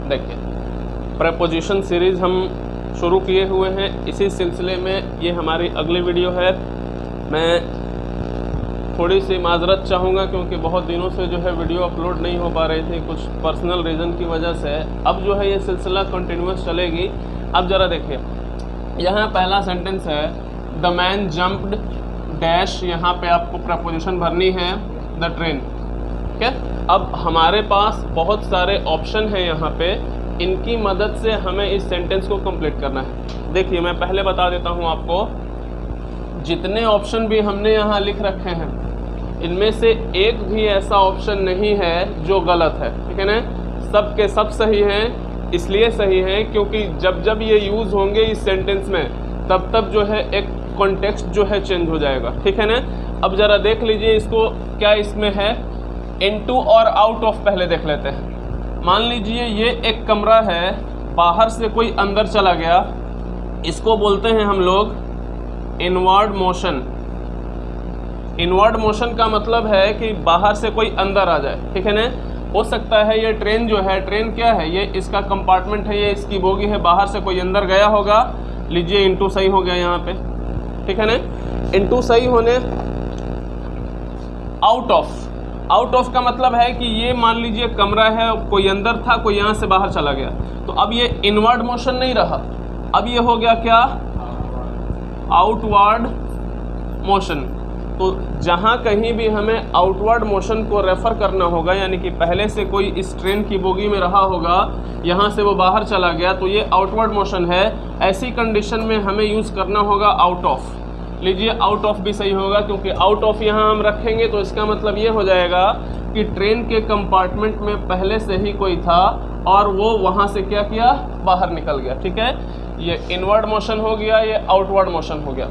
देखिए, preposition series हम शुरू किए हुए हैं, इसी सिलसिले में ये हमारी अगली वीडियो है। मैं थोड़ी सी माजरत चाहूँगा क्योंकि बहुत दिनों से जो है वीडियो अपलोड नहीं हो पा रही थी, कुछ पर्सनल रीज़न की वजह से। अब जो है ये सिलसिला कंटिन्यूस चलेगी। अब ज़रा देखिए, यहाँ पहला सेंटेंस है द मैन जंप्ड डैश, यहाँ पे आपको प्रपोजिशन भरनी है द ट्रेन। ठीक है, अब हमारे पास बहुत सारे ऑप्शन हैं यहाँ पे, इनकी मदद से हमें इस सेंटेंस को कंप्लीट करना है। देखिए, मैं पहले बता देता हूँ आपको, जितने ऑप्शन भी हमने यहाँ लिख रखे हैं इनमें से एक भी ऐसा ऑप्शन नहीं है जो गलत है। ठीक है ना, सब के सब सही हैं। इसलिए सही हैं क्योंकि जब जब ये यूज़ होंगे इस सेंटेंस में तब तब जो है एक कॉन्टेक्स्ट जो है चेंज हो जाएगा। ठीक है ना, अब ज़रा देख लीजिए इसको, क्या इसमें है, इनटू और आउट ऑफ पहले देख लेते हैं। मान लीजिए ये एक कमरा है, बाहर से कोई अंदर चला गया, इसको बोलते हैं हम लोग इनवर्ड मोशन। इनवर्ड मोशन का मतलब है कि बाहर से कोई अंदर आ जाए। ठीक है ना, हो सकता है ये ट्रेन जो है, ट्रेन क्या है, ये इसका कंपार्टमेंट है, ये इसकी बोगी है, बाहर से कोई अंदर गया होगा। लीजिए इनटू सही हो गया यहाँ पे। ठीक है ना, इनटू सही होने, आउट ऑफ, आउट ऑफ का मतलब है कि ये मान लीजिए कमरा है, कोई अंदर था, कोई यहाँ से बाहर चला गया, तो अब ये इनवर्ड मोशन नहीं रहा, अब ये हो गया क्या, आउटवर्ड मोशन। तो जहाँ कहीं भी हमें आउटवर्ड मोशन को रेफ़र करना होगा, यानी कि पहले से कोई इस ट्रेन की बोगी में रहा होगा, यहाँ से वो बाहर चला गया, तो ये आउटवर्ड मोशन है। ऐसी कंडीशन में हमें यूज़ करना होगा आउट ऑफ। लीजिए आउट ऑफ भी सही होगा क्योंकि आउट ऑफ यहाँ हम रखेंगे तो इसका मतलब ये हो जाएगा कि ट्रेन के कंपार्टमेंट में पहले से ही कोई था और वो वहाँ से क्या किया, बाहर निकल गया। ठीक है, ये इनवर्ड मोशन हो गया, ये आउटवर्ड मोशन हो गया।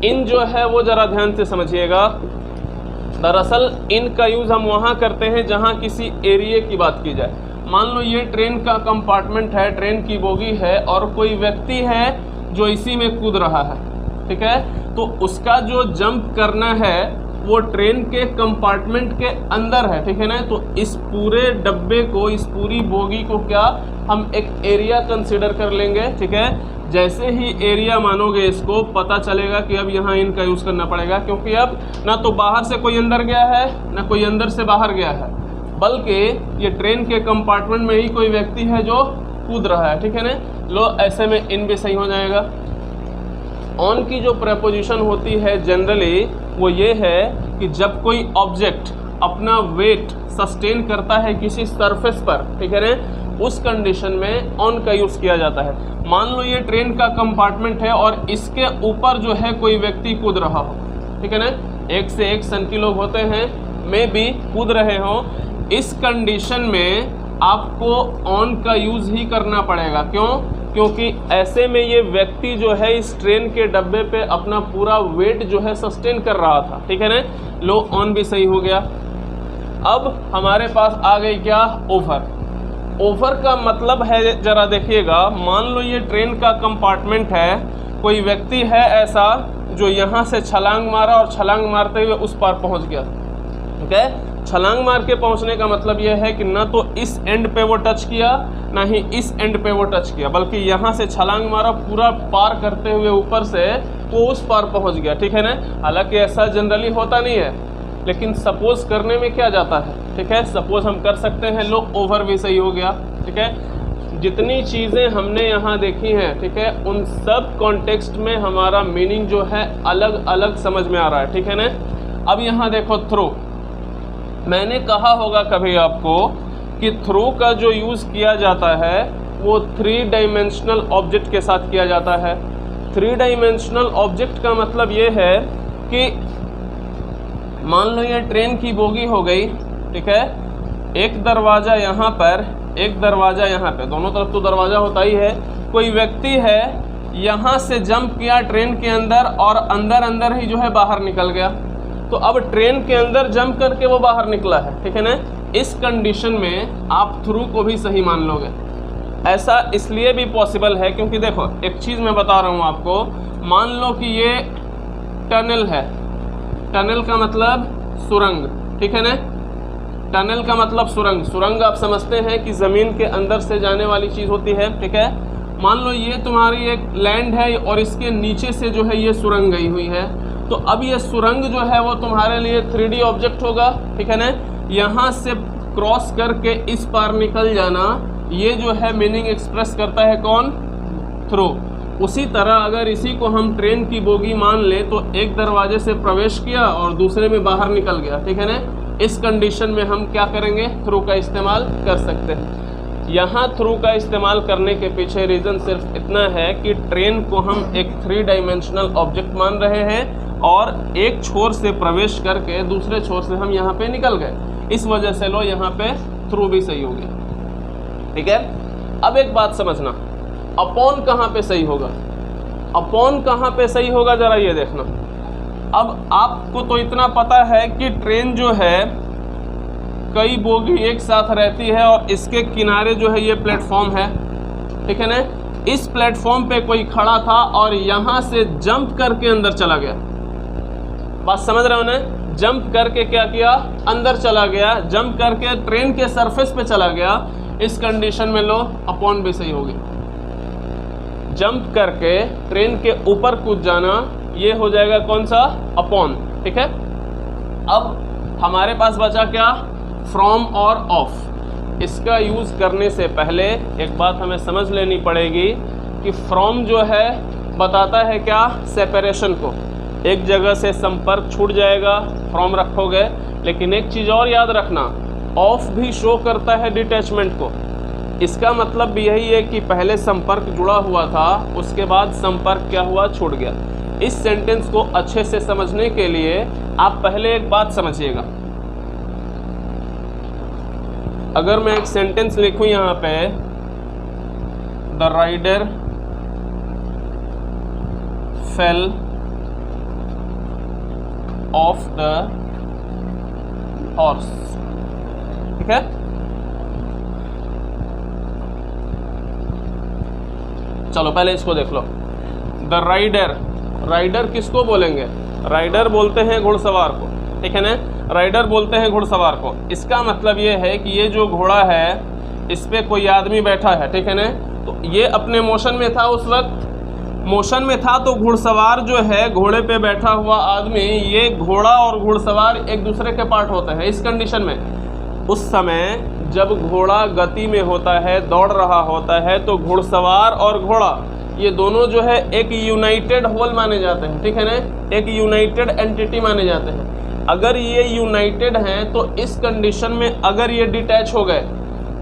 इन जो है वो ज़रा ध्यान से समझिएगा। दरअसल इन का यूज़ हम वहाँ करते हैं जहाँ किसी एरिया की बात की जाए। मान लो ये ट्रेन का कंपार्टमेंट है, ट्रेन की बोगी है और कोई व्यक्ति है जो इसी में कूद रहा है। ठीक है, तो उसका जो जंप करना है वो ट्रेन के कंपार्टमेंट के अंदर है। ठीक है ना, तो इस पूरे डब्बे को, इस पूरी बोगी को क्या हम एक एरिया कंसिडर कर लेंगे। ठीक है, जैसे ही एरिया मानोगे इसको, पता चलेगा कि अब यहाँ इनका यूज़ करना पड़ेगा क्योंकि अब ना तो बाहर से कोई अंदर गया है ना कोई अंदर से बाहर गया है, बल्कि ये ट्रेन के कंपार्टमेंट में ही कोई व्यक्ति है जो कूद रहा है। ठीक है ना, लो ऐसे में इन भी सही हो जाएगा। ऑन की जो प्रेपोजिशन होती है जनरली वो ये है कि जब कोई ऑब्जेक्ट अपना वेट सस्टेन करता है किसी सरफेस पर, ठीक है ना, उस कंडीशन में ऑन का यूज़ किया जाता है। मान लो ये ट्रेन का कंपार्टमेंट है और इसके ऊपर जो है कोई व्यक्ति कूद रहा हो। ठीक है ना, एक से एक सन की लोग होते हैं, मे भी कूद रहे हो, इस कंडीशन में आपको ऑन का यूज़ ही करना पड़ेगा। क्यों? क्योंकि ऐसे में ये व्यक्ति जो है इस ट्रेन के डब्बे पे अपना पूरा वेट जो है सस्टेन कर रहा था। ठीक है ना, लो ऑन भी सही हो गया। अब हमारे पास आ गई क्या, ओवर। ओवर का मतलब है, जरा देखिएगा, मान लो ये ट्रेन का कंपार्टमेंट है, कोई व्यक्ति है ऐसा जो यहाँ से छलांग मारा और छलांग मारते हुए उस पार पहुँच गया। ठीक है, छलांग मार के पहुँचने का मतलब यह है कि ना तो इस एंड पे वो टच किया ना ही इस एंड पे वो टच किया, बल्कि यहाँ से छलांग मारा, पूरा पार करते हुए ऊपर से वो उस पार पहुँच गया। ठीक है ना, हालांकि ऐसा जनरली होता नहीं है, लेकिन सपोज करने में क्या जाता है। ठीक है, सपोज हम कर सकते हैं। लो ओवर भी सही हो गया। ठीक है, जितनी चीज़ें हमने यहाँ देखी हैं, ठीक है, उन सब कॉन्टेक्स्ट में हमारा मीनिंग जो है अलग अलग समझ में आ रहा है। ठीक है ना, अब यहाँ देखो थ्रू, मैंने कहा होगा कभी आपको कि थ्रू का जो यूज़ किया जाता है वो 3 डायमेंशनल ऑब्जेक्ट के साथ किया जाता है। 3 डायमेंशनल ऑब्जेक्ट का मतलब ये है कि मान लो ये ट्रेन की बोगी हो गई। ठीक है, एक दरवाज़ा यहाँ पर, एक दरवाज़ा यहाँ पे, दोनों तरफ तो दरवाज़ा होता ही है। कोई व्यक्ति है यहाँ से जंप किया ट्रेन के अंदर और अंदर अंदर ही जो है बाहर निकल गया, तो अब ट्रेन के अंदर जंप करके वो बाहर निकला है। ठीक है ना, इस कंडीशन में आप थ्रू को भी सही मान लोगे। ऐसा इसलिए भी पॉसिबल है क्योंकि देखो, एक चीज़ मैं बता रहा हूँ आपको, मान लो कि ये टनल है, टनल का मतलब सुरंग। ठीक है ना, टनल का मतलब सुरंग, सुरंग आप समझते हैं कि ज़मीन के अंदर से जाने वाली चीज़ होती है, ठीक है। मान लो ये तुम्हारी एक लैंड है और इसके नीचे से जो है ये सुरंग गई हुई है, तो अब ये सुरंग जो है वो तुम्हारे लिए 3D ऑब्जेक्ट होगा, ठीक है ना। यहाँ से क्रॉस करके इस पार निकल जाना, ये जो है मीनिंग एक्सप्रेस करता है कौन? थ्रू। उसी तरह अगर इसी को हम ट्रेन की बोगी मान ले तो एक दरवाजे से प्रवेश किया और दूसरे में बाहर निकल गया, ठीक है ना। इस कंडीशन में हम क्या करेंगे? थ्रू का इस्तेमाल कर सकते हैं। यहाँ थ्रू का इस्तेमाल करने के पीछे रीज़न सिर्फ इतना है कि ट्रेन को हम एक 3 डायमेंशनल ऑब्जेक्ट मान रहे हैं और एक छोर से प्रवेश करके दूसरे छोर से हम यहाँ पे निकल गए, इस वजह से लो यहाँ पे थ्रू भी सही हो गया, ठीक है। अब एक बात समझना, अपॉन कहाँ पे सही होगा? अपॉन कहाँ पे सही होगा ज़रा ये देखना। अब आपको तो इतना पता है कि ट्रेन जो है कई बोगी एक साथ रहती है और इसके किनारे जो है ये प्लेटफॉर्म है, ठीक है ना। इस प्लेटफॉर्म पे कोई खड़ा था और यहाँ से जंप करके अंदर चला गया, बात समझ रहे हो ना। जंप करके क्या किया? अंदर चला गया, जंप करके ट्रेन के सरफेस पे चला गया, इस कंडीशन में लो अपॉन भी सही होगी। जंप करके ट्रेन के ऊपर कूद जाना, ये हो जाएगा कौन सा? अपॉन, ठीक है। अब हमारे पास बचा क्या? फ्रॉम और ऑफ। इसका यूज़ करने से पहले एक बात हमें समझ लेनी पड़ेगी कि फ्रॉम जो है बताता है क्या? सेपरेशन को। एक जगह से संपर्क छूट जाएगा, फ्रॉम रखोगे। लेकिन एक चीज़ और याद रखना, ऑफ भी शो करता है डिटैचमेंट को। इसका मतलब भी यही है कि पहले संपर्क जुड़ा हुआ था, उसके बाद संपर्क क्या हुआ? छूट गया। इस सेंटेंस को अच्छे से समझने के लिए आप पहले एक बात समझिएगा। अगर मैं एक सेंटेंस लिखूं यहाँ पे, the rider fell off the horse, ठीक है। चलो पहले इसको देख लो। द राइडर, राइडर किसको बोलेंगे? राइडर बोलते हैं घुड़सवार को, ठीक है ना। राइडर बोलते हैं घुड़सवार को। इसका मतलब ये है कि ये जो घोड़ा है इस पे कोई आदमी बैठा है, ठीक है ना। तो ये अपने मोशन में था, उस वक्त मोशन में था, तो घुड़सवार जो है घोड़े पे बैठा हुआ आदमी, ये घोड़ा और घुड़सवार एक दूसरे के पार्ट होते हैं इस कंडीशन में। उस समय जब घोड़ा गति में होता है, दौड़ रहा होता है, तो घुड़सवार और घोड़ा ये दोनों जो है एक यूनाइटेड होल माने जाते हैं, ठीक है ना। एक यूनाइटेड एंटिटी माने जाते हैं। अगर ये यूनाइटेड हैं तो इस कंडीशन में अगर ये डिटैच हो गए,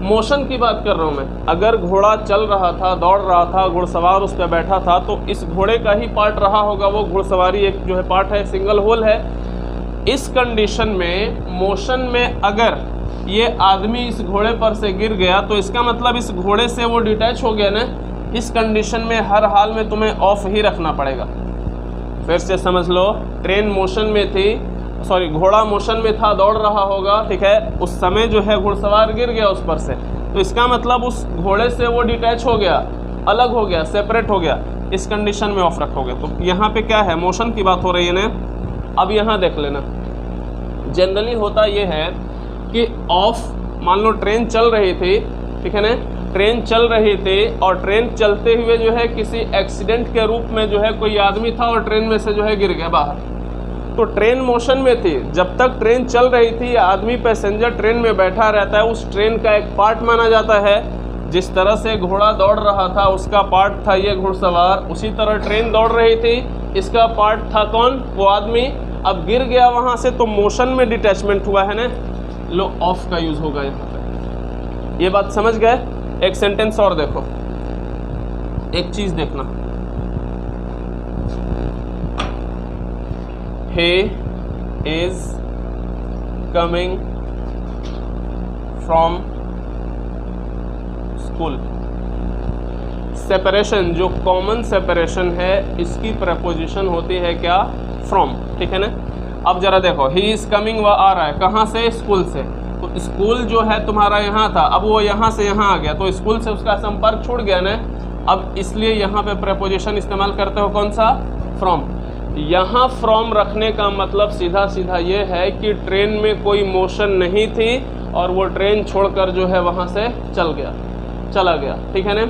मोशन की बात कर रहा हूँ मैं, अगर घोड़ा चल रहा था, दौड़ रहा था, घुड़सवार उस पर बैठा था, तो इस घोड़े का ही पार्ट रहा होगा, वो घुड़सवारी एक जो है पार्ट है, सिंगल होल है। इस कंडीशन में मोशन में अगर ये आदमी इस घोड़े पर से गिर गया तो इसका मतलब इस घोड़े से वो डिटैच हो गया ना। इस कंडीशन में हर हाल में तुम्हें ऑफ ही रखना पड़ेगा। फिर से समझ लो, ट्रेन मोशन में थी, सॉरी घोड़ा मोशन में था, दौड़ रहा होगा, ठीक है। उस समय जो है घुड़सवार गिर गया उस पर से, तो इसका मतलब उस घोड़े से वो डिटैच हो गया, अलग हो गया, सेपरेट हो गया। इस कंडीशन में ऑफ रखोगे। तो यहाँ पे क्या है? मोशन की बात हो रही है ना। अब यहाँ देख लेना, जनरली होता ये है कि ऑफ, मान लो ट्रेन चल रही थी, ठीक है ना। ट्रेन चल रही थी और ट्रेन चलते हुए जो है किसी एक्सीडेंट के रूप में जो है कोई आदमी था और ट्रेन में से जो है गिर गया बाहर। तो ट्रेन मोशन में थी, जब तक ट्रेन चल रही थी, आदमी पैसेंजर ट्रेन में बैठा रहता है, उस ट्रेन का एक पार्ट माना जाता है। जिस तरह से घोड़ा दौड़ रहा था उसका पार्ट था ये घुड़सवार, उसी तरह ट्रेन दौड़ रही थी, इसका पार्ट था कौन? वो आदमी। अब गिर गया वहाँ से तो मोशन में डिटैचमेंट हुआ है ना, लो ऑफ का यूज़ होगा यहाँ पे। ये बात समझ गए? एक सेंटेंस और देखो, एक चीज़ देखना, he is coming from school। Separation, जो कॉमन सेपरेशन है, इसकी प्रपोजिशन होती है क्या? फ्रॉम, ठीक है ना। अब जरा देखो, ही इज़ कमिंग, वह आ रहा है कहाँ से? स्कूल से। तो स्कूल जो है तुम्हारा यहाँ था, अब वो यहाँ से यहाँ आ गया, तो स्कूल से उसका संपर्क छूट गया ना। अब इसलिए यहाँ पे प्रपोजिशन इस्तेमाल करते हो कौन सा? फ्रॉम। यहाँ फ्रॉम रखने का मतलब सीधा सीधा ये है कि ट्रेन में कोई मोशन नहीं थी और वो ट्रेन छोड़कर जो है वहाँ से चला गया, ठीक है ना।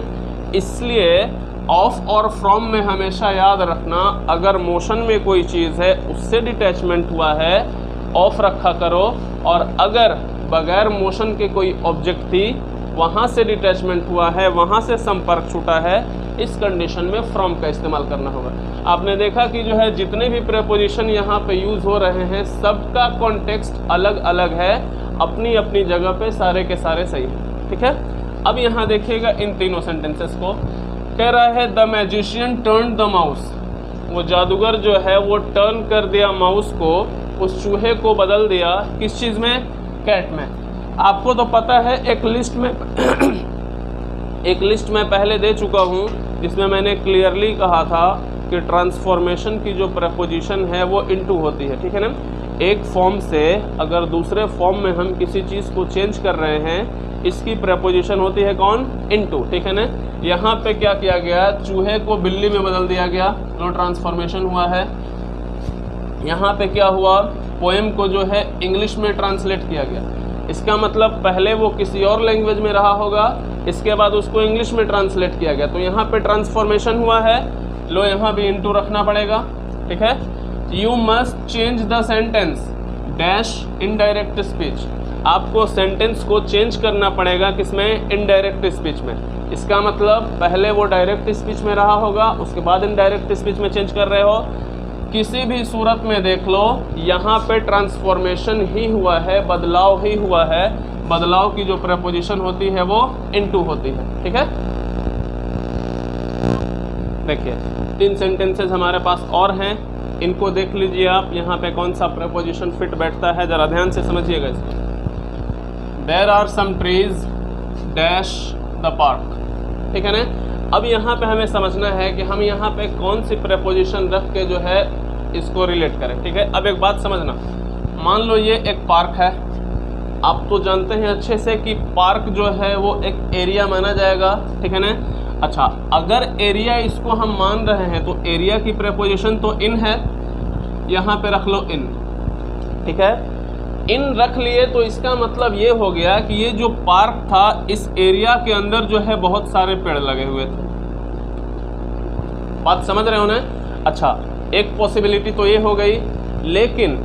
इसलिए ऑफ और फ्रॉम में हमेशा याद रखना, अगर मोशन में कोई चीज़ है उससे डिटैचमेंट हुआ है ऑफ रखा करो, और अगर बगैर मोशन के कोई ऑब्जेक्ट थी वहाँ से डिटैचमेंट हुआ है, वहाँ से संपर्क छूटा है, इस कंडीशन में फ्रॉम का इस्तेमाल करना होगा। आपने देखा कि जो है जितने भी प्रेपोजिशन यहाँ पे यूज़ हो रहे हैं सबका कॉन्टेक्स्ट अलग अलग है, अपनी अपनी जगह पे सारे के सारे सही है, ठीक है। अब यहाँ देखिएगा इन तीनों सेंटेंसेस को, कह रहा है the magician turn the mouse, वो जादूगर जो है वो टर्न कर दिया माउस को, उस चूहे को बदल दिया किस चीज़ में, कैट में। आपको तो पता है एक लिस्ट में पहले दे चुका हूँ जिसमें मैंने क्लियरली कहा था कि ट्रांसफॉर्मेशन की जो प्रेपोजिशन है वो इनटू होती है, ठीक है ना। एक फॉर्म से अगर दूसरे फॉर्म में हम किसी चीज़ को चेंज कर रहे हैं, इसकी प्रेपोजिशन होती है कौन, इनटू, ठीक है ना। यहाँ पे क्या किया गया, चूहे को बिल्ली में बदल दिया गया, जो ट्रांसफॉर्मेशन हुआ है। यहाँ पे क्या हुआ, पोएम को जो है इंग्लिश में ट्रांसलेट किया गया, इसका मतलब पहले वो किसी और लैंग्वेज में रहा होगा, इसके बाद उसको इंग्लिश में ट्रांसलेट किया गया, तो यहाँ पे ट्रांसफॉर्मेशन हुआ है, लो यहाँ भी इनटू रखना पड़ेगा, ठीक है। You must change the sentence dash indirect speech, आपको सेंटेंस को चेंज करना पड़ेगा किसमें, इनडायरेक्ट स्पीच में। इसका मतलब पहले वो डायरेक्ट स्पीच में रहा होगा, उसके बाद इनडायरेक्ट स्पीच में चेंज कर रहे हो। किसी भी सूरत में देख लो, यहाँ पे ट्रांसफॉर्मेशन ही हुआ है, बदलाव ही हुआ है, बदलाव की जो प्रेपोजिशन होती है वो इनटू होती है, ठीक है। देखिए 3 सेंटेंसेस हमारे पास और हैं, इनको देख लीजिए आप, यहाँ पे कौन सा प्रेपोजिशन फिट बैठता है, जरा ध्यान से समझिएगा इसको। There are some trees dash the park, ठीक है ना। अब यहाँ पे हमें समझना है कि हम यहाँ पे कौन सी प्रेपोजिशन रख के जो है इसको रिलेट करें, ठीक है। अब एक बात समझना, मान लो ये एक पार्क है, आप तो जानते हैं अच्छे से कि पार्क जो है वो एक एरिया माना जाएगा, ठीक है ना। अच्छा, अगर एरिया इसको हम मान रहे हैं तो एरिया की प्रेपोजिशन तो इन है, यहाँ पे रख लो इन, ठीक है। इन रख लिए तो इसका मतलब ये हो गया कि ये जो पार्क था इस एरिया के अंदर जो है बहुत सारे पेड़ लगे हुए थे, बात समझ रहे हो ना। अच्छा, एक पॉसिबिलिटी तो ये हो गई, लेकिन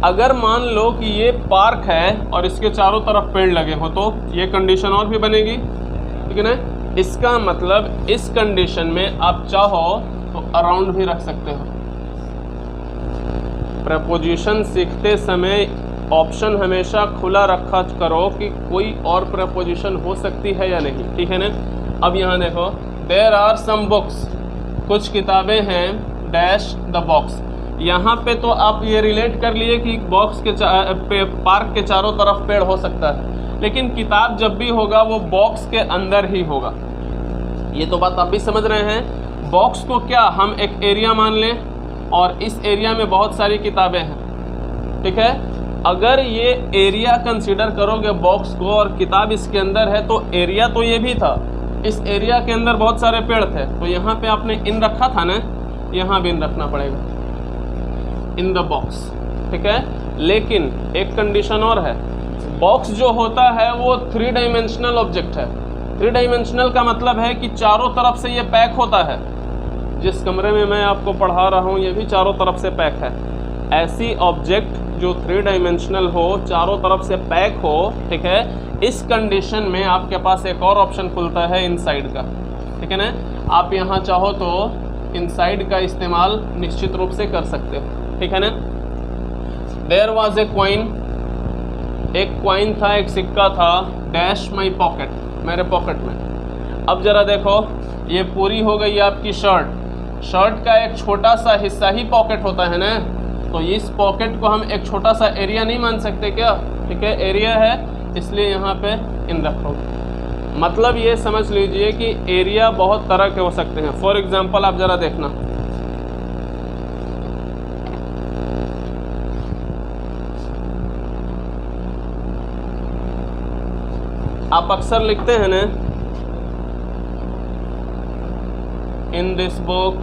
अगर मान लो कि ये पार्क है और इसके चारों तरफ पेड़ लगे हो तो ये कंडीशन और भी बनेगी, ठीक है ना। इसका मतलब इस कंडीशन में आप चाहो तो अराउंड भी रख सकते हो। प्रपोजिशन सीखते समय ऑप्शन हमेशा खुला रखा करो कि कोई और प्रपोजिशन हो सकती है या नहीं, ठीक है ना। अब यहाँ देखो, देयर आर सम बुक्स, कुछ किताबें हैं डैश द बॉक्स, यहाँ पे तो आप ये रिलेट कर लिए कि बॉक्स के पार्क के चारों तरफ पेड़ हो सकता है, लेकिन किताब जब भी होगा वो बॉक्स के अंदर ही होगा, ये तो बात आप भी समझ रहे हैं। बॉक्स को क्या हम एक एरिया मान लें और इस एरिया में बहुत सारी किताबें हैं, ठीक है। अगर ये एरिया कंसीडर करोगे बॉक्स को और किताब इसके अंदर है तो एरिया तो ये भी था, इस एरिया के अंदर बहुत सारे पेड़ थे, तो यहाँ पे आपने इन रखा था ना, यहाँ भी इन रखना पड़ेगा, इन द बॉक्स, ठीक है। लेकिन एक कंडीशन और है, बॉक्स जो होता है वो 3 डायमेंशनल ऑब्जेक्ट है। 3 डायमेंशनल का मतलब है कि चारों तरफ से ये पैक होता है, जिस कमरे में मैं आपको पढ़ा रहा हूँ ये भी चारों तरफ से पैक है। ऐसी ऑब्जेक्ट जो 3 डायमेंशनल हो, चारों तरफ से पैक हो, ठीक है, इस कंडीशन में आपके पास एक और ऑप्शन खुलता है इनसाइड का, ठीक है ना। आप यहाँ चाहो तो इनसाइड का इस्तेमाल निश्चित रूप से कर सकते हो, ठीक है ना। देयर वाज ए क्वाइन, एक क्वाइन था, एक सिक्का था, डैश माई पॉकेट, मेरे पॉकेट में। अब जरा देखो, ये पूरी हो गई आपकी शर्ट, शर्ट का एक छोटा सा हिस्सा ही पॉकेट होता है ना, तो इस पॉकेट को हम एक छोटा सा एरिया नहीं मान सकते क्या, ठीक है, एरिया है, इसलिए यहाँ पे इन रखो। मतलब ये समझ लीजिए कि एरिया बहुत तरह के हो सकते हैं। फॉर एग्जांपल आप ज़रा देखना, आप अक्सर लिखते हैं ना, in this book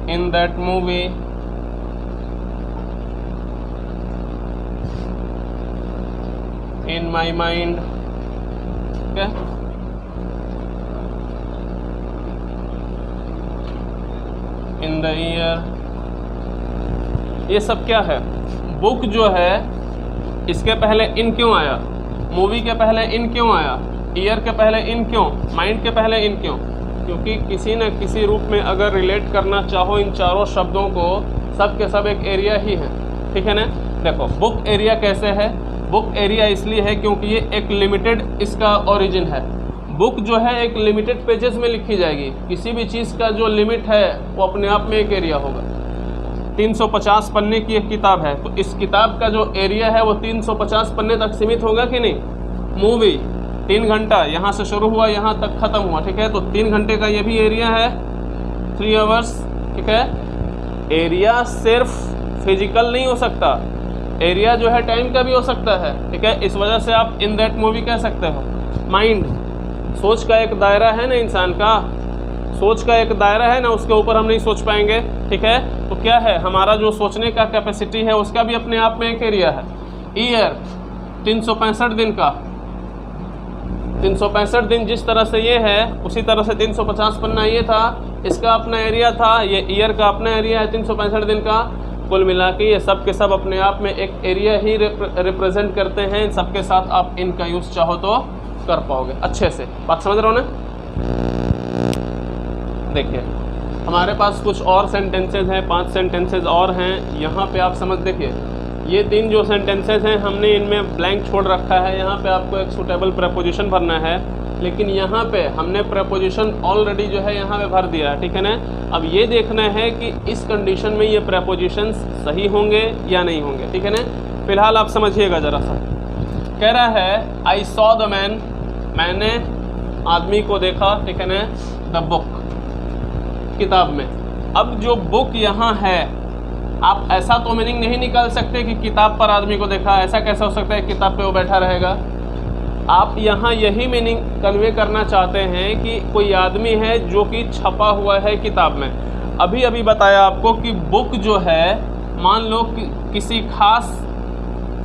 in that movie in my mind. Okay? In the year. ये सब क्या है? बुक जो है इसके पहले इन क्यों आया, मूवी के पहले इन क्यों आया, ईयर के पहले इन क्यों, माइंड के पहले इन क्यों? क्योंकि किसी न किसी रूप में अगर रिलेट करना चाहो इन चारों शब्दों को, सब के सब एक एरिया ही है, ठीक है ना। देखो बुक एरिया कैसे है, बुक एरिया इसलिए है क्योंकि ये एक लिमिटेड इसका ओरिजिन है। बुक जो है एक लिमिटेड पेजेस में लिखी जाएगी, किसी भी चीज़ का जो लिमिट है वो अपने आप में एक एरिया होगा। 350 पन्ने की एक किताब है, तो इस किताब का जो एरिया है वो 350 पन्ने तक सीमित होगा कि नहीं। मूवी 3 घंटा, यहाँ से शुरू हुआ यहाँ तक ख़त्म हुआ, ठीक है, तो 3 घंटे का ये भी एरिया है, 3 आवर्स, ठीक है। एरिया सिर्फ फिजिकल नहीं हो सकता, एरिया जो है टाइम का भी हो सकता है, ठीक है। इस वजह से आप इन दैट मूवी कह सकते हो। माइंड सोच का एक दायरा है ना, इंसान का सोच का एक दायरा है ना, उसके ऊपर हम नहीं सोच पाएंगे, ठीक है। तो क्या है, हमारा जो सोचने का कैपेसिटी है उसका भी अपने आप में एक एरिया है। ईयर 365 दिन का, 365 दिन जिस तरह से ये है उसी तरह से 350 पन्ना ये था, इसका अपना एरिया था, ये ईयर का अपना एरिया है 365 दिन का। कुल मिला के ये सब के सब अपने आप में एक एरिया ही रिप्रेजेंट करते हैं। सबके साथ आप इनका यूज़ चाहो तो कर पाओगे अच्छे से। बात समझ रहे हो ना। देखिए हमारे पास कुछ और सेंटेंसेज हैं, 5 सेंटेंसेज और हैं। यहाँ पे आप समझ, देखिए ये 3 जो सेंटेंसेज हैं हमने इनमें ब्लैंक छोड़ रखा है। यहाँ पे आपको एक सूटेबल प्रेपोजिशन भरना है, लेकिन यहाँ पे हमने प्रेपोजिशन ऑलरेडी जो है यहाँ पे भर दिया है, ठीक है ना। अब ये देखना है कि इस कंडीशन में ये प्रेपोजिशन सही होंगे या नहीं होंगे, ठीक है ना। फिलहाल आप समझिएगा ज़रा सा। कह रहा है आई सॉ द मैन, मैंने आदमी को देखा, ठीक है ना, द बुक, किताब में। अब जो बुक यहाँ है, आप ऐसा तो मीनिंग नहीं निकाल सकते कि किताब पर आदमी को देखा, ऐसा कैसे हो सकता है किताब पे वो बैठा रहेगा। आप यहाँ यही मीनिंग कन्वे करना चाहते हैं कि कोई आदमी है जो कि छपा हुआ है किताब में। अभी अभी बताया आपको कि बुक जो है मान लो कि किसी खास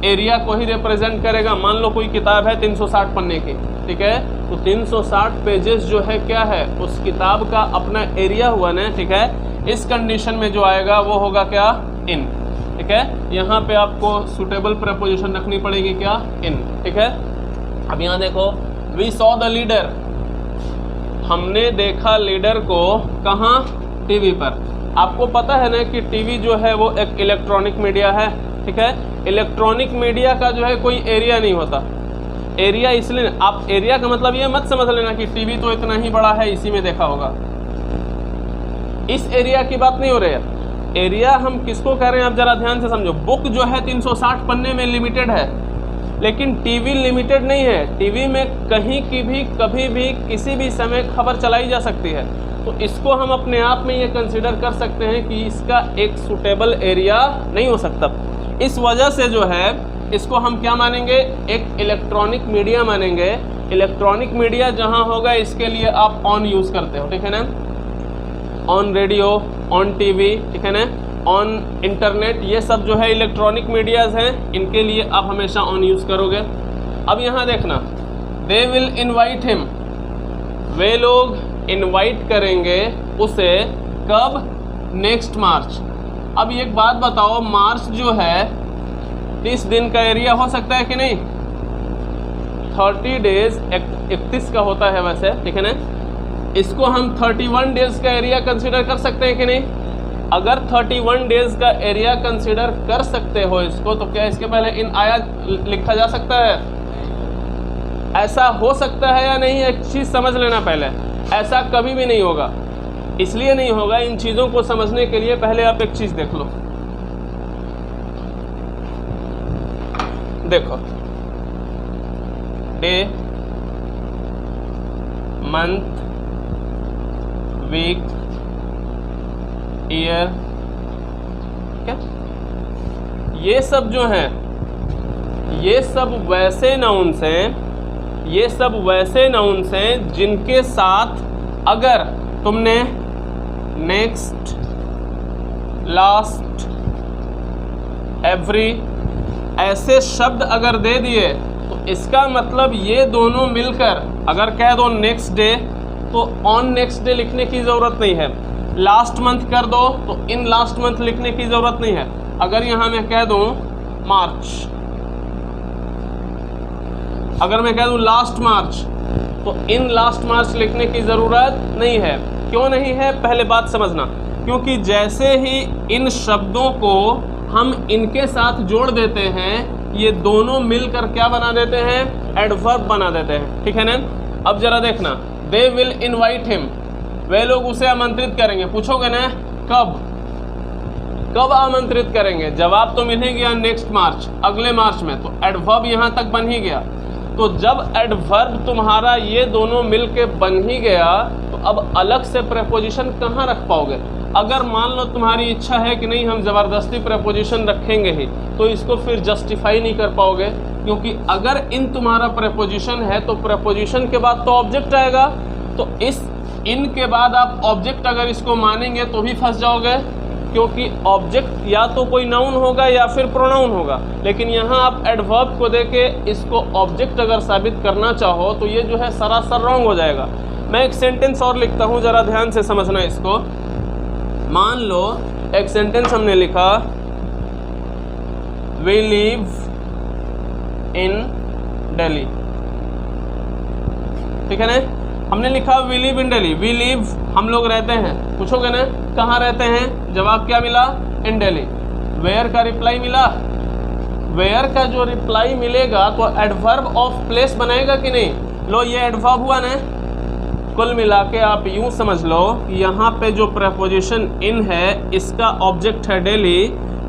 एरिया को ही रिप्रेजेंट करेगा। मान लो कोई किताब है 360 पन्ने की, ठीक है, तो 360 पेजेस जो है क्या है, उस किताब का अपना एरिया हुआ ना, ठीक है। इस कंडीशन में जो आएगा वो होगा क्या, इन, ठीक है। यहाँ पे आपको सूटेबल प्रेपोजिशन रखनी पड़ेगी, क्या, इन, ठीक है। अब यहाँ देखो, वी सॉ द लीडर, हमने देखा लीडर को, कहाँ, टीवी पर। आपको पता है ना कि टीवी जो है वो एक इलेक्ट्रॉनिक मीडिया है, ठीक है। इलेक्ट्रॉनिक मीडिया का जो है कोई एरिया नहीं होता। एरिया इसलिए, आप एरिया का मतलब ये मत समझ लेना कि टीवी तो इतना ही बड़ा है इसी में देखा होगा, इस एरिया की बात नहीं हो रही है। एरिया हम किसको कह रहे हैं आप जरा ध्यान से समझो। बुक जो है 360 पन्ने में लिमिटेड है, लेकिन टीवी लिमिटेड नहीं है। टीवी में कहीं की भी कभी भी किसी भी समय खबर चलाई जा सकती है, तो इसको हम अपने आप में ये कंसिडर कर सकते हैं कि इसका एक सूटेबल एरिया नहीं हो सकता। इस वजह से जो है इसको हम क्या मानेंगे, एक इलेक्ट्रॉनिक मीडिया मानेंगे। इलेक्ट्रॉनिक मीडिया जहाँ होगा इसके लिए आप ऑन यूज़ करते हो, ठीक है ना, ऑन रेडियो, ऑन टीवी, ठीक है ना, ऑन इंटरनेट, ये सब जो है इलेक्ट्रॉनिक मीडियाज़ हैं, इनके लिए आप हमेशा ऑन यूज़ करोगे। अब यहाँ देखना, दे विल इनवाइट हिम, वे लोग इनवाइट करेंगे उसे, कब, नेक्स्ट मार्च। अब एक बात बताओ, मार्च जो है 30 दिन का एरिया हो सकता है कि नहीं, 30 डेज 31 का होता है वैसे, ठीक है ना। इसको हम 31 डेज का एरिया कंसिडर कर सकते हैं कि नहीं। अगर 31 डेज का एरिया कंसिडर कर सकते हो इसको, तो क्या इसके पहले इन आया लिखा जा सकता है, ऐसा हो सकता है या नहीं। एक चीज़ समझ लेना पहले, ऐसा कभी भी नहीं होगा। इसलिए नहीं होगा, इन चीज़ों को समझने के लिए पहले आप एक चीज़ देख लो। देखो, डे, मंथ, वीक, ईयर, क्या, ये सब जो हैं, ये सब वैसे नाउन्स हैं, ये सब वैसे नाउन्स हैं जिनके साथ अगर तुमने नेक्स्ट, लास्ट, एवरी, ऐसे शब्द अगर दे दिए तो इसका मतलब ये दोनों मिलकर अगर कह दो नेक्स्ट डे तो ऑन नेक्स्ट डे लिखने की ज़रूरत नहीं है। लास्ट मंथ कर दो तो इन लास्ट मंथ लिखने की ज़रूरत नहीं है। अगर यहाँ मैं कह दूँ मार्च, अगर मैं कह दूँ लास्ट मार्च तो इन लास्ट मार्च लिखने की ज़रूरत नहीं है। क्यों नहीं है, पहले बात समझना। क्योंकि जैसे ही इन शब्दों को हम इनके साथ जोड़ देते हैं, ये दोनों मिलकर क्या बना देते हैं, एडवर्ब बना देते हैं। ठीक है ना। अब जरा देखना, दे विल इनवाइट हिम, वे लोग उसे आमंत्रित करेंगे। पूछोगे ना कब, कब आमंत्रित करेंगे, जवाब तो मिल ही गया नेक्स्ट मार्च, अगले मार्च में, तो एडवर्ब यहाँ तक बन ही गया। तो जब एडवर्ब तुम्हारा ये दोनों मिल के बन ही गया तो अब अलग से प्रेपोजिशन कहाँ रख पाओगे। अगर मान लो तुम्हारी इच्छा है कि नहीं हम ज़बरदस्ती प्रेपोजिशन रखेंगे ही, तो इसको फिर जस्टिफाई नहीं कर पाओगे। क्योंकि अगर इन तुम्हारा प्रेपोजिशन है तो प्रेपोजिशन के बाद तो ऑब्जेक्ट आएगा, तो इस इन के बाद आप ऑब्जेक्ट अगर इसको मानेंगे तो भी फंस जाओगे। क्योंकि ऑब्जेक्ट या तो कोई नाउन होगा या फिर प्रोनाउन होगा, लेकिन यहाँ आप एडवर्ब को देके इसको ऑब्जेक्ट अगर साबित करना चाहो तो ये जो है सरासर रॉन्ग हो जाएगा। मैं एक सेंटेंस और लिखता हूँ, ज़रा ध्यान से समझना इसको। मान लो एक सेंटेंस हमने लिखा, वी लिव इन दिल्ली। ठीक है ना, हमने लिखा we live in Delhi. We live हम लोग रहते हैं। पूछोगे ना कहाँ रहते हैं, जवाब क्या मिला, इन दिल्ली। वेयर का रिप्लाई मिला, वेयर का जो रिप्लाई मिलेगा तो एडवर्ब ऑफ प्लेस बनाएगा कि नहीं। लो ये एडवर्ब हुआ ना। कुल मिला के आप यूँ समझ लो कि यहाँ पे जो प्रेपोजिशन इन है इसका ऑब्जेक्ट है दिल्ली,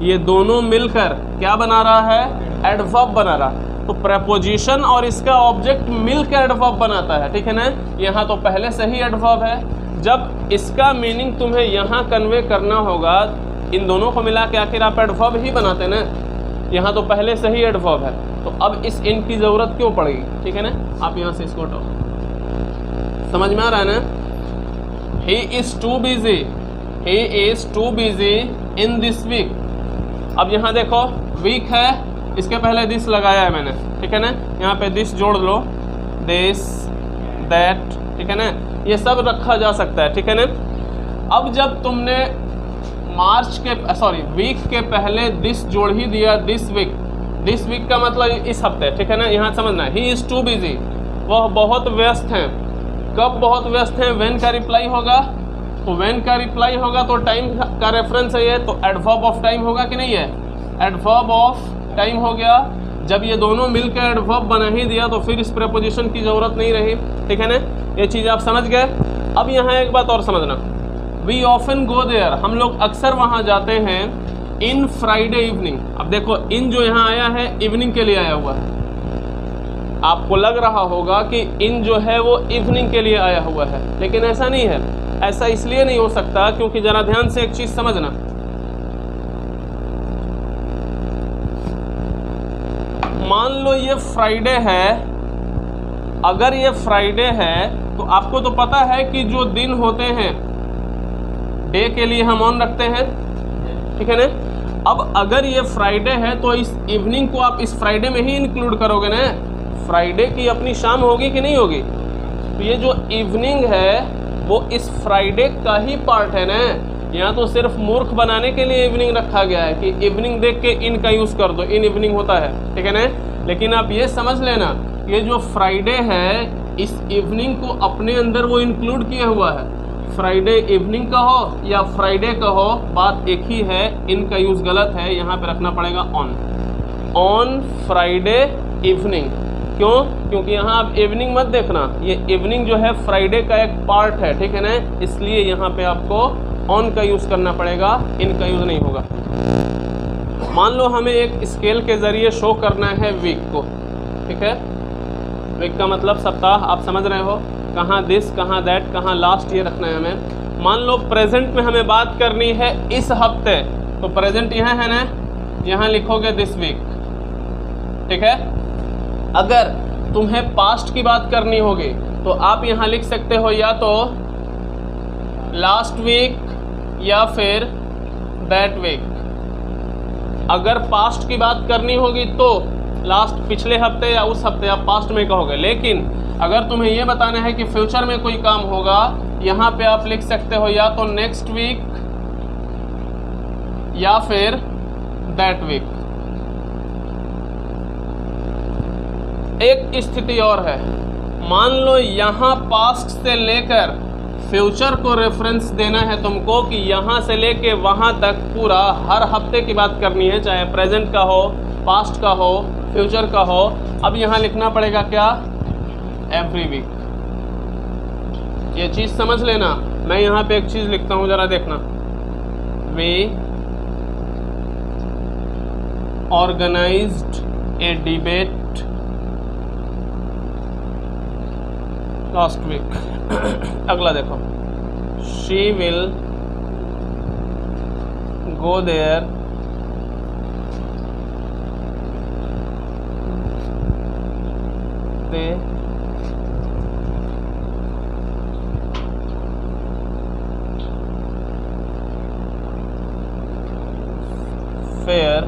ये दोनों मिलकर क्या बना रहा है, एडवर्ब बना रहा। तो प्रेपोजिशन और इसका ऑब्जेक्ट मिलकर एडवर्ब बनाता है। ठीक है ना। यहाँ तो पहले से ही एडवर्ब है। जब इसका मीनिंग तुम्हें यहाँ कन्वे करना होगा, इन दोनों को मिला के आखिर आप एडवर्ब ही बनाते ना। यहाँ तो पहले से ही एडवर्ब है, तो अब इस इन की ज़रूरत क्यों पड़ेगी। ठीक है ना। आप यहाँ से इसको हटाओ, समझ में आ रहा है ना। He is too busy, he is too busy in this week. अब यहाँ देखो वीक है, इसके पहले दिस लगाया है मैंने। ठीक है ना। यहाँ पे दिस जोड़ लो, दिस, दैट। ठीक है ना, ये सब रखा जा सकता है। ठीक है ना। अब जब तुमने मार्च के वीक के पहले दिस जोड़ ही दिया, दिस वीक का मतलब इस हफ्ते। ठीक है ना। यहाँ समझना, ही इज़ टू बिजी, वह बहुत व्यस्त हैं। कब बहुत व्यस्त हैं, व्हेन का रिप्लाई होगा, तो व्हेन का रिप्लाई होगा तो टाइम का रेफरेंस है ये, तो एडवर्ब ऑफ टाइम होगा कि नहीं है, एडवर्ब ऑफ टाइम हो गया। जब ये दोनों मिलकर एडवर्ब बना ही दिया तो फिर इस प्रेपोजिशन की ज़रूरत नहीं रही। ठीक है ना, ये चीज़ आप समझ गए। अब यहाँ एक बात और समझना, वी ऑफन गो देयर, हम लोग अक्सर वहाँ जाते हैं इन फ्राइडे इवनिंग। अब देखो इन जो यहाँ आया है इवनिंग के लिए आया हुआ है। आपको लग रहा होगा कि इन जो है वो इवनिंग के लिए आया हुआ है, लेकिन ऐसा नहीं है। ऐसा इसलिए नहीं हो सकता क्योंकि ज़रा ध्यान से एक चीज़ समझना, मान लो ये फ्राइडे है। अगर ये फ्राइडे है तो आपको तो पता है कि जो दिन होते हैं डे के लिए हम ऑन रखते हैं। ठीक है ना। अब अगर ये फ्राइडे है तो इस इवनिंग को आप इस फ्राइडे में ही इंक्लूड करोगे ना। फ्राइडे की अपनी शाम होगी कि नहीं होगी, तो ये जो इवनिंग है वो इस फ्राइडे का ही पार्ट है ना। यहाँ तो सिर्फ मूर्ख बनाने के लिए इवनिंग रखा गया है कि इवनिंग देख के इन का यूज़ कर दो, इन इवनिंग होता है। ठीक है ना। लेकिन आप ये समझ लेना, ये जो फ्राइडे है इस इवनिंग को अपने अंदर वो इंक्लूड किया हुआ है। फ्राइडे इवनिंग का हो या फ्राइडे का हो, बात एक ही है। इनका यूज़ गलत है, यहाँ पे रखना पड़ेगा ऑन फ्राइडे इवनिंग। क्यों? क्योंकि यहाँ आप इवनिंग मत देखना, ये इवनिंग जो है फ्राइडे का एक पार्ट है। ठीक है ना, इसलिए यहाँ पे आपको ऑन का यूज़ करना पड़ेगा, इन का यूज़ नहीं होगा। मान लो हमें एक स्केल के ज़रिए शो करना है वीक को। ठीक है, वीक का मतलब सप्ताह, आप समझ रहे हो। कहाँ दिस, कहाँ दैट, कहाँ लास्ट, ये रखना है हमें। मान लो प्रेजेंट में हमें बात करनी है इस हफ्ते, तो प्रेजेंट यहाँ है ना, यहाँ लिखोगे दिस वीक। ठीक है। अगर तुम्हें पास्ट की बात करनी होगी तो आप यहाँ लिख सकते हो या तो लास्ट वीक या फिर दैट वीक। अगर पास्ट की बात करनी होगी तो लास्ट, पिछले हफ्ते या उस हफ्ते आप पास्ट में कहोगे। लेकिन अगर तुम्हें ये बताना है कि फ्यूचर में कोई काम होगा, यहाँ पे आप लिख सकते हो या तो नेक्स्ट वीक या फिर दैट वीक। एक स्थिति और है, मान लो यहाँ पास्ट से लेकर फ्यूचर को रेफरेंस देना है तुमको कि यहाँ से लेके वहाँ तक पूरा हर हफ्ते की बात करनी है, चाहे प्रेजेंट का हो, पास्ट का हो, फ्यूचर का हो। अब यहाँ लिखना पड़ेगा क्या, एवरी वीक। ये चीज़ समझ लेना। मैं यहाँ पे एक चीज़ लिखता हूँ, ज़रा देखना। We organised a debate last week. अगला देखो, she will go there the fair.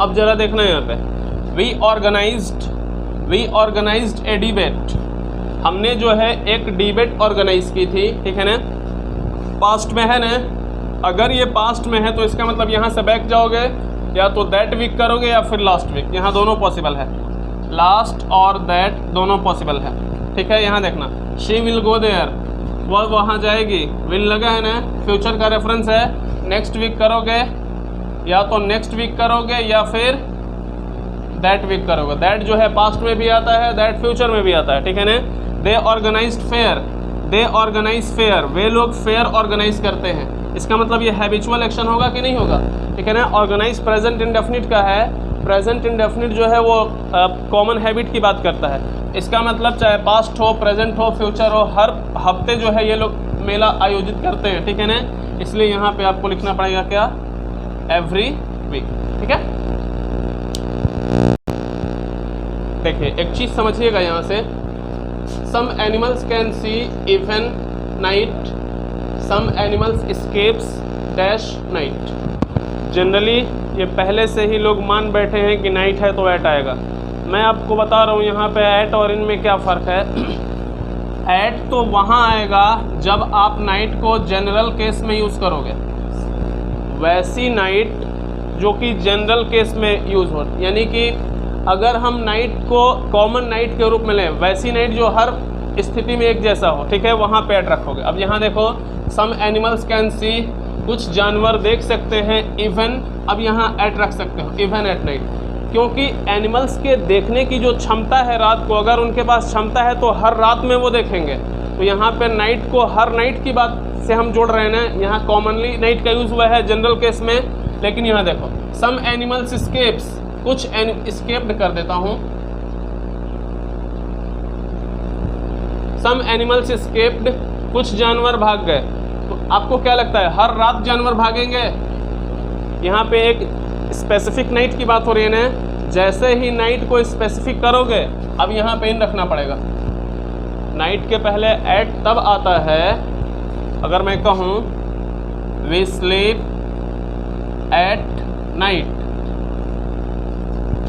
अब जरा देखना यहाँ पे, वी ऑर्गेनाइज्ड ए डिबेट। हमने जो है एक डिबेट ऑर्गेनाइज की थी, ठीक है ना, पास्ट में है ना। अगर ये पास्ट में है तो इसका मतलब यहाँ से बैक जाओगे, या तो दैट वीक करोगे या फिर लास्ट वीक। यहाँ दोनों पॉसिबल है, लास्ट और दैट दोनों पॉसिबल है, ठीक है। यहाँ देखना, शी विल गो देयर, वह वहाँ जाएगी, विल लगा है ना, फ्यूचर का रेफरेंस है। नेक्स्ट वीक करोगे, या तो नेक्स्ट वीक करोगे या फिर दैट वीक करोगे। दैट जो है पास्ट में भी आता है, दैट फ्यूचर में भी आता है, ठीक है ना। They organised fair, they organise fair, वे लोग फेयर ऑर्गेनाइज करते हैं। इसका मतलब ये हैबिचुअल एक्शन होगा कि नहीं होगा, ठीक है ना। ऑर्गेनाइज प्रेजेंट इंडेफिनिट का है, प्रेजेंट इंडेफिनिट जो है वो कॉमन हैबिट की बात करता है। इसका मतलब चाहे पास्ट हो, प्रेजेंट हो, फ्यूचर हो, हर हफ्ते जो है ये लोग मेला आयोजित करते हैं, ठीक है ना। इसलिए यहाँ पे आपको लिखना पड़ेगा क्या, एवरी वीक, ठीक है। देखिए एक चीज़ समझिएगा यहाँ से, some animals can see even night, some animals escapes dash night. Generally ये पहले से ही लोग मान बैठे हैं कि नाइट है तो एट आएगा। मैं आपको बता रहा हूँ यहाँ पे एट और इनमें क्या फ़र्क है। एट तो वहाँ आएगा जब आप नाइट को जनरल केस में यूज़ करोगे, वैसी नाइट जो कि जनरल केस में यूज़ हो, यानी कि अगर हम नाइट को कॉमन नाइट के रूप में लें, वैसी नाइट जो हर स्थिति में एक जैसा हो, ठीक है, वहाँ पे एट रखोगे। अब यहाँ देखो, सम एनिमल्स कैन सी, कुछ जानवर देख सकते हैं, इवन, अब यहाँ एट रख सकते हो, इवन एट नाइट, क्योंकि एनिमल्स के देखने की जो क्षमता है रात को, अगर उनके पास क्षमता है तो हर रात में वो देखेंगे। तो यहाँ पे नाइट को हर नाइट की बात से हम जोड़ रहे हैं ना। यहाँ कॉमनली नाइट का यूज़ हुआ है जनरल केस में, लेकिन यहाँ देखो, सम एनिमल्स स्केप्स, कुछ स्केप्ड कर देता हूँ, सम एनिमल्स स्केप्ड, कुछ जानवर भाग गए। तो आपको क्या लगता है हर रात जानवर भागेंगे? यहाँ पे एक स्पेसिफिक नाइट की बात हो रही है ना। जैसे ही नाइट को स्पेसिफिक करोगे, अब यहाँ पे इन रखना पड़ेगा। नाइट के पहले एट तब आता है अगर मैं कहूँ वी स्लीप एट नाइट,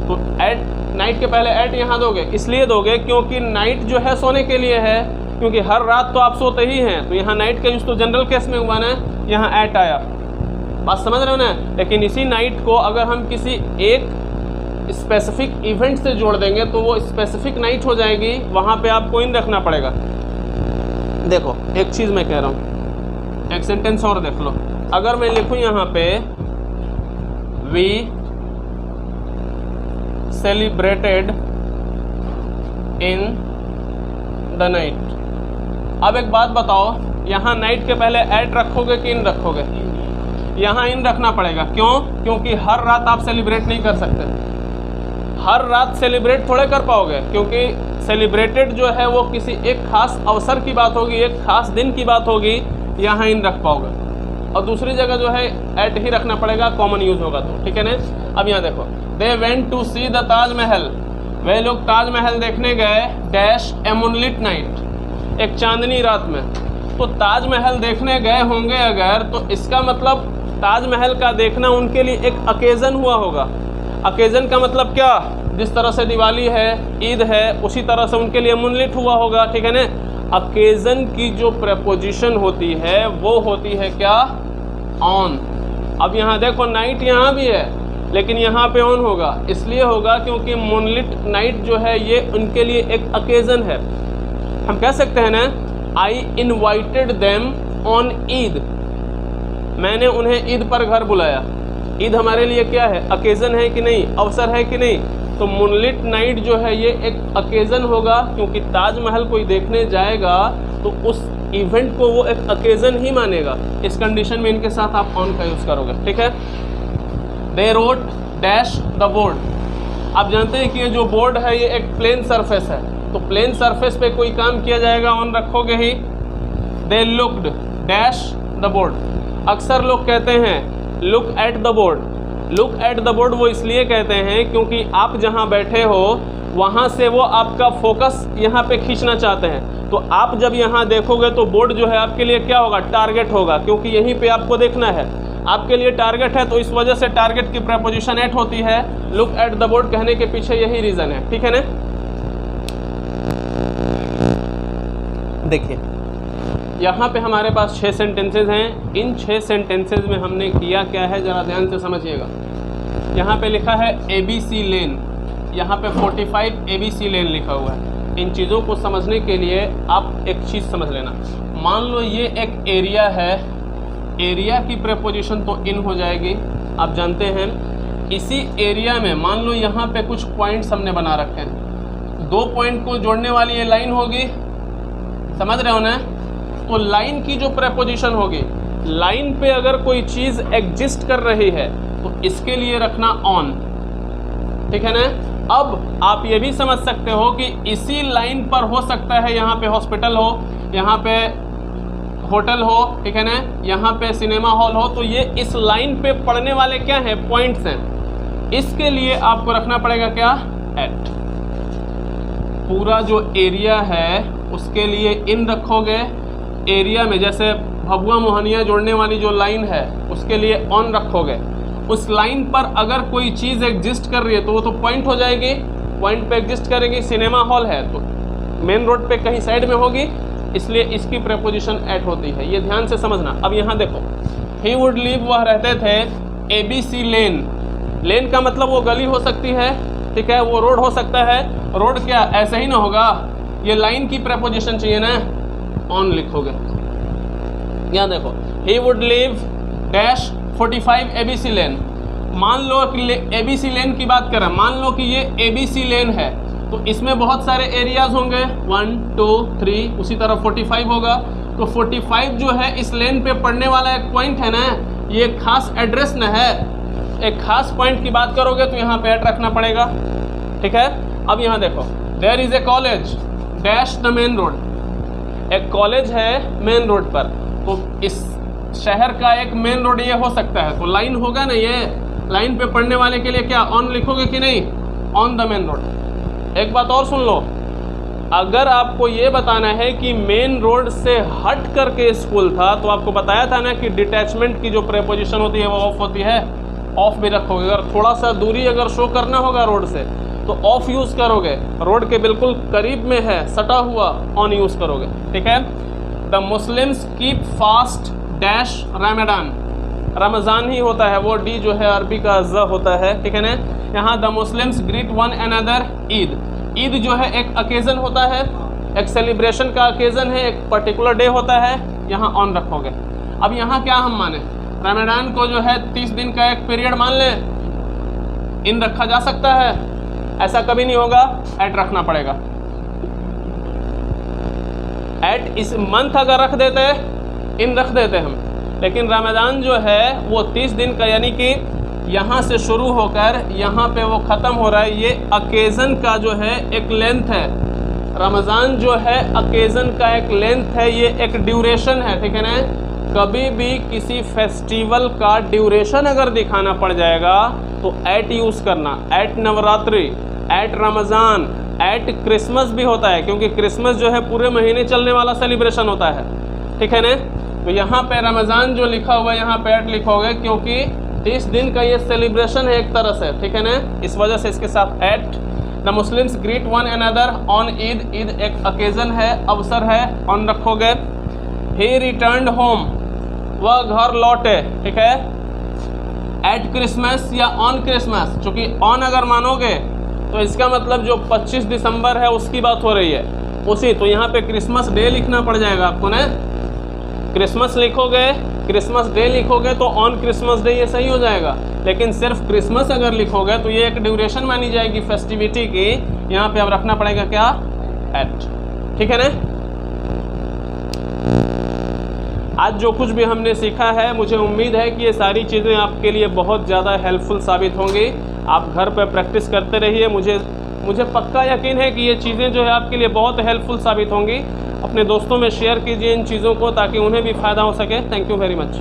तो एट, नाइट के पहले एट यहाँ दोगे, इसलिए दोगे क्योंकि नाइट जो है सोने के लिए है, क्योंकि हर रात तो आप सोते ही हैं। तो यहाँ नाइट का यूज़ तो जनरल केस में हुआ ना, यहाँ एट आया, बात समझ रहे हो ना। लेकिन इसी नाइट को अगर हम किसी एक स्पेसिफिक इवेंट से जोड़ देंगे तो वो स्पेसिफिक नाइट हो जाएगी, वहाँ पे आपको इन रखना पड़ेगा। देखो एक चीज़ मैं कह रहा हूँ, एक सेंटेंस और देख लो। अगर मैं लिखूँ यहाँ पे we celebrated in the night. अब एक बात बताओ, यहाँ नाइट के पहले एट रखोगे कि इन रखोगे? यहाँ इन रखना पड़ेगा। क्यों? क्योंकि हर रात आप सेलिब्रेट नहीं कर सकते, हर रात सेलिब्रेट थोड़े कर पाओगे, क्योंकि सेलिब्रेटेड जो है वो किसी एक खास अवसर की बात होगी, एक खास दिन की बात होगी, यहाँ इन रख पाओगे। और दूसरी जगह जो है एट ही रखना पड़ेगा, कॉमन यूज़ होगा तो, ठीक है ना। अब यहाँ देखो, they went to see the Taj Mahal, वे लोग ताजमहल देखने गए डैश ए मूनलिट नाइट, एक चांदनी रात में। तो ताजमहल देखने गए होंगे अगर, तो इसका मतलब ताजमहल का देखना उनके लिए एक अकेज़न हुआ होगा। अकेज़न का मतलब क्या, जिस तरह से दिवाली है, ईद है, उसी तरह से उनके लिए मूनलिट हुआ होगा, ठीक है ना। अकेज़न की जो प्रेपोजिशन होती है वो होती है क्या, ऑन। अब यहाँ देखो नाइट यहाँ भी है लेकिन यहाँ पे ऑन होगा, इसलिए होगा क्योंकि मूनलिट नाइट जो है ये उनके लिए एक अकेज़न है। हम कह सकते हैं ना, I invited them on Eid, मैंने उन्हें ईद पर घर बुलाया। ईद हमारे लिए क्या है, अकेज़न है कि नहीं, अवसर है कि नहीं। तो मूनलिट नाइट जो है ये एक अकेज़न होगा, क्योंकि ताजमहल कोई देखने जाएगा तो उस इवेंट को वो एक अकेज़न ही मानेगा। इस कंडीशन में इनके साथ आप ऑन का यूज़ करोगे, ठीक है। They wrote dash the board, आप जानते हैं कि ये जो बोर्ड है ये एक प्लेन सरफेस है, तो प्लेन सरफेस पे कोई काम किया जाएगा, ऑन रखोगे ही। They looked dash the board, अक्सर लोग कहते हैं look at the board. Look at the board वो इसलिए कहते हैं क्योंकि आप जहाँ बैठे हो वहाँ से वो आपका फोकस यहाँ पे खींचना चाहते हैं, तो आप जब यहाँ देखोगे तो बोर्ड जो है आपके लिए क्या होगा, टारगेट होगा, क्योंकि यहीं पे आपको देखना है, आपके लिए टारगेट है, तो इस वजह से टारगेट की प्रेपोजिशन एट होती है। लुक एट द बोर्ड कहने के पीछे यही रीज़न है, ठीक है ना। देखिए यहाँ पे हमारे पास 6 सेंटेंसेज हैं। इन 6 सेंटेंसेज में हमने किया क्या है, ज़रा ध्यान से समझिएगा। यहाँ पे लिखा है ABC लेन, यहाँ पे 45 ABC लेन लिखा हुआ है। इन चीज़ों को समझने के लिए आप एक चीज़ समझ लेना। मान लो ये एक एरिया है, एरिया की प्रेपोजिशन तो इन हो जाएगी, आप जानते हैं। इसी एरिया में मान लो यहाँ पे कुछ पॉइंट्स हमने बना रखे हैं, 2 पॉइंट को जोड़ने वाली ये लाइन होगी, समझ रहे हो ना। तो लाइन की जो प्रेपोजिशन होगी, लाइन पे अगर कोई चीज़ एग्जिस्ट कर रही है तो इसके लिए रखना ऑन, ठीक है ना। अब आप ये भी समझ सकते हो कि इसी लाइन पर हो सकता है यहाँ पे हॉस्पिटल हो, यहाँ पे होटल हो, ठीक है ना, यहाँ पे सिनेमा हॉल हो, तो ये इस लाइन पे पड़ने वाले क्या हैं, पॉइंट्स हैं। इसके लिए आपको रखना पड़ेगा क्या, एट। पूरा जो एरिया है उसके लिए इन रखोगे, एरिया में जैसे भभुआ मोहनिया जोड़ने वाली जो लाइन है उसके लिए ऑन रखोगे। उस लाइन पर अगर कोई चीज़ एग्जिस्ट कर रही है तो वो तो पॉइंट हो जाएगी, पॉइंट पे एग्जिस्ट करेगी। सिनेमा हॉल है तो मेन रोड पे कहीं साइड में होगी, इसलिए इसकी प्रेपोजिशन एट होती है, ये ध्यान से समझना। अब यहाँ देखो, ही वुड लिव, वह रहते थे ABC लेन। लेन का मतलब वो गली हो सकती है, ठीक है, वो रोड हो सकता है। रोड क्या ऐसे ही ना होगा, ये लाइन की प्रेपोजिशन चाहिए ना, ऑन लिखोगे। यहाँ देखो, he would live dash 45 ABC लेन। मान लो कि ABC लेन की बात करें, मान लो कि ये ABC लेन है तो इसमें बहुत सारे एरियाज होंगे, 1 2 3, उसी तरह 45 होगा। तो 45 जो है इस लेन पे पड़ने वाला एक पॉइंट है ना, ये एक खास एड्रेस न है, एक खास पॉइंट की बात करोगे तो यहाँ पे एट रखना पड़ेगा, ठीक है। अब यहाँ देखो, there is a college dash the main road, एक कॉलेज है मेन रोड पर, तो इस शहर का एक मेन रोड ये हो सकता है, तो लाइन होगा ना, ये लाइन पे पढ़ने वाले के लिए क्या ऑन लिखोगे कि नहीं, ऑन द मेन रोड। एक बात और सुन लो, अगर आपको ये बताना है कि मेन रोड से हट करके स्कूल था तो आपको बताया था ना कि डिटैचमेंट की जो प्रेपोजिशन होती है वो ऑफ होती है, ऑफ भी रखोगे। अगर थोड़ा सा दूरी अगर शो करना होगा रोड से तो ऑफ यूज़ करोगे, रोड के बिल्कुल करीब में है सटा हुआ, ऑन यूज़ करोगे, ठीक है। The Muslims keep fast dash Ramzan, Ramzan ही होता है वो, डी जो है अरबी का ज़ होता है, ठीक है ना। यहाँ the Muslims greet one another Eid, Eid जो है एक अकेज़न होता है, एक सेलिब्रेशन का अकेज़न है, एक पर्टिकुलर डे होता है, यहाँ ऑन रखोगे। अब यहाँ क्या हम माने, रमज़ान को जो है 30 दिन का एक पीरियड मान लें, इन रखा जा सकता है, ऐसा कभी नहीं होगा, एट रखना पड़ेगा। एट इस मंथ अगर रख देते इन रख देते हम, लेकिन रमज़ान जो है वो 30 दिन का, यानी कि यहाँ से शुरू होकर यहाँ पे वो ख़त्म हो रहा है, ये अकेज़न का जो है एक लेंथ है। रमज़ान जो है अकेज़न का एक लेंथ है, ये एक ड्यूरेशन है, ठीक है ना। कभी भी किसी फेस्टिवल का ड्यूरेशन अगर दिखाना पड़ जाएगा तो एट यूज़ करना, at Navratri, at Ramzan, at Christmas भी होता है, क्योंकि क्रिसमस जो है पूरे महीने चलने वाला सेलिब्रेशन होता है। ठीक है ना। तो यहाँ पे रमज़ान जो लिखा हुआ है यहाँ पे एट लिखोगे, क्योंकि इस दिन का ये सेलिब्रेशन है एक तरह से, ठीक है ना, इस वजह से इसके साथ at. The Muslims greet one another on Eid, Eid एक ओकेजन है, अवसर है, ऑन रखोगे। ही रिटर्न्ड होम, वह घर लौटे, ठीक है। एट क्रिसमस या ऑन क्रिसमस, चूँकि ऑन अगर मानोगे तो इसका मतलब जो 25 दिसंबर है उसकी बात हो रही है, उसी, तो यहाँ पे क्रिसमस डे लिखना पड़ जाएगा आपको ना। क्रिसमस लिखोगे, क्रिसमस डे लिखोगे तो ऑन क्रिसमस डे ये सही हो जाएगा, लेकिन सिर्फ क्रिसमस अगर लिखोगे तो ये एक ड्यूरेशन मानी जाएगी फेस्टिविटी की, यहाँ पे अब रखना पड़ेगा क्या, एट, ठीक है ना। आज जो कुछ भी हमने सीखा है, मुझे उम्मीद है कि ये सारी चीज़ें आपके लिए बहुत ज़्यादा हेल्पफुल साबित होंगी। आप घर पर प्रैक्टिस करते रहिए, मुझे पक्का यकीन है कि ये चीज़ें जो है आपके लिए बहुत हेल्पफुल साबित होंगी। अपने दोस्तों में शेयर कीजिए इन चीज़ों को ताकि उन्हें भी फ़ायदा हो सके। Thank you very much.